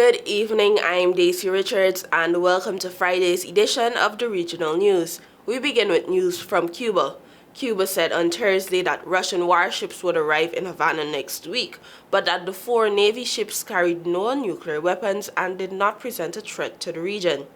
Good evening, I'm Daisy Richards and welcome to Friday's edition of the Regional News. We begin with news from Cuba. Cuba said on Thursday that Russian warships would arrive in Havana next week, but that the 4 Navy ships carried no nuclear weapons and did not present a threat to the region.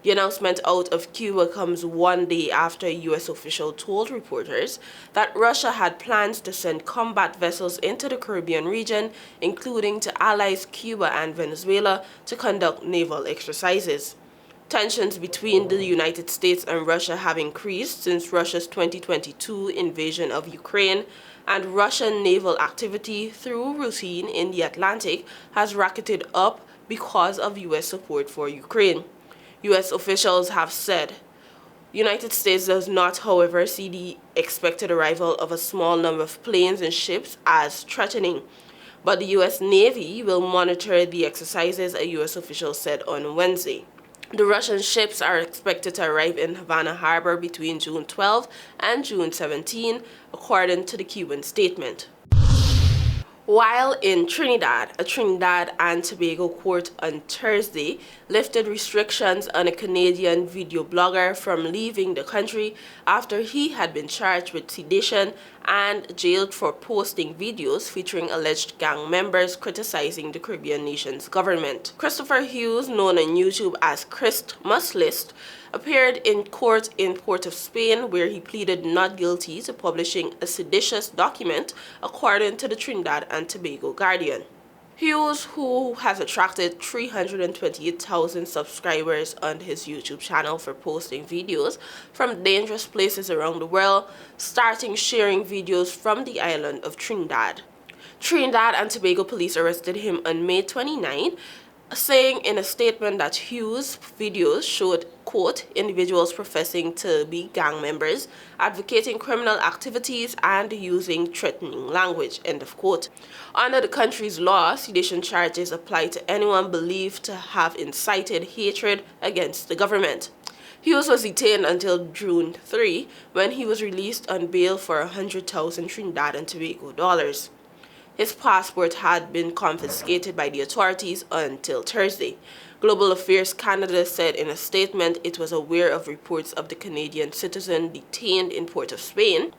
The announcement out of Cuba comes one day after a U.S. official told reporters that Russia had plans to send combat vessels into the Caribbean region, including to allies Cuba and Venezuela, to conduct naval exercises. Tensions between the United States and Russia have increased since Russia's 2022 invasion of Ukraine, and Russian naval activity through routine in the Atlantic has rocketed up because of U.S. support for Ukraine. U.S. officials have said United States does not, however, see the expected arrival of a small number of planes and ships as threatening. But the U.S. Navy will monitor the exercises, a U.S. official said on Wednesday. The Russian ships are expected to arrive in Havana Harbor between June 12 and June 17, according to the Cuban statement. While in Trinidad, a Trinidad and Tobago court on Thursday lifted restrictions on a Canadian video blogger from leaving the country after he had been charged with sedition and jailed for posting videos featuring alleged gang members criticizing the Caribbean nation's government. Christopher Hughes, known on YouTube as Christmaslist, appeared in court in Port of Spain, where he pleaded not guilty to publishing a seditious document, according to the Trinidad and Tobago Guardian. Hughes, who has attracted 328,000 subscribers on his YouTube channel for posting videos from dangerous places around the world, starting sharing videos from the island of Trinidad. Trinidad and Tobago police arrested him on May 29, saying in a statement that Hughes' videos showed, quote, individuals professing to be gang members, advocating criminal activities, and using threatening language, end of quote. Under the country's law, sedition charges apply to anyone believed to have incited hatred against the government. Hughes was detained until June 3, when he was released on bail for 100,000 Trinidad and Tobago dollars. His passport had been confiscated by the authorities until Thursday. Global Affairs Canada said in a statement it was aware of reports of the Canadian citizen detained in Port of Spain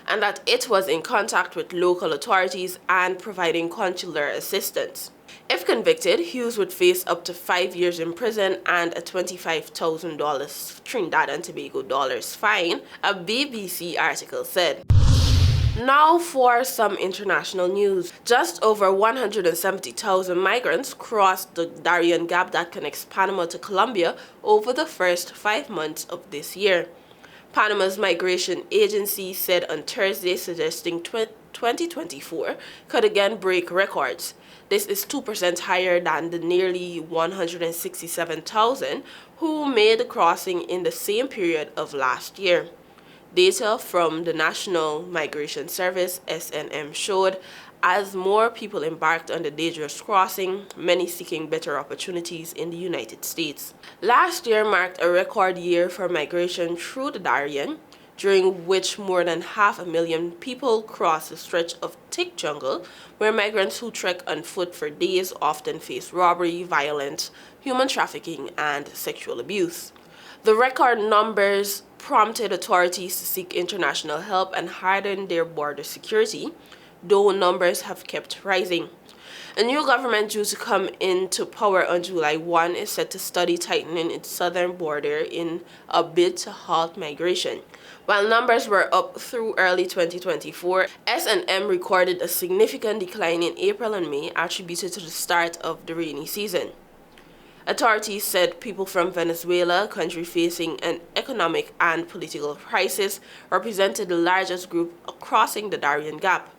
and that it was in contact with local authorities and providing consular assistance. If convicted, Hughes would face up to 5 years in prison and a $25,000 Trinidad and Tobago dollars fine, a BBC article said. Now for some international news. Just over 170,000 migrants crossed the Darien Gap that connects Panama to Colombia over the first 5 months of this year. Panama's migration agency said on Thursday, suggesting 2024 could again break records. This is 2% higher than the nearly 167,000 who made the crossing in the same period of last year. Data from the National Migration Service, SNM, showed as more people embarked on the dangerous crossing, many seeking better opportunities in the United States. Last year marked a record year for migration through the Darien, during which more than 500,000 people crossed a stretch of thick jungle where migrants who trek on foot for days often face robbery, violence, human trafficking, and sexual abuse. The record numbers prompted authorities to seek international help and harden their border security, though numbers have kept rising. A new government due to come into power on July 1 is set to study tightening its southern border in a bid to halt migration. While numbers were up through early 2024, S&M recorded a significant decline in April and May, attributed to the start of the rainy season. Authorities said people from Venezuela, a country facing an economic and political crisis, represented the largest group crossing the Darien Gap.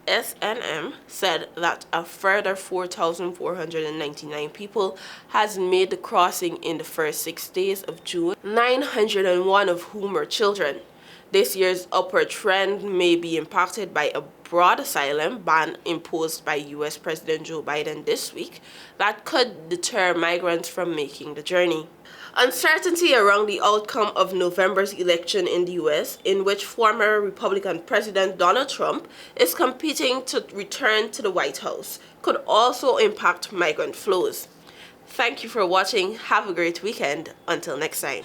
SNM said that a further 4,499 people has made the crossing in the first 6 days of June, 901 of whom were children. This year's upward trend may be impacted by a broad asylum ban imposed by U.S. President Joe Biden this week that could deter migrants from making the journey. Uncertainty around the outcome of November's election in the U.S., in which former Republican President Donald Trump is competing to return to the White House, could also impact migrant flows. Thank you for watching. Have a great weekend. Until next time.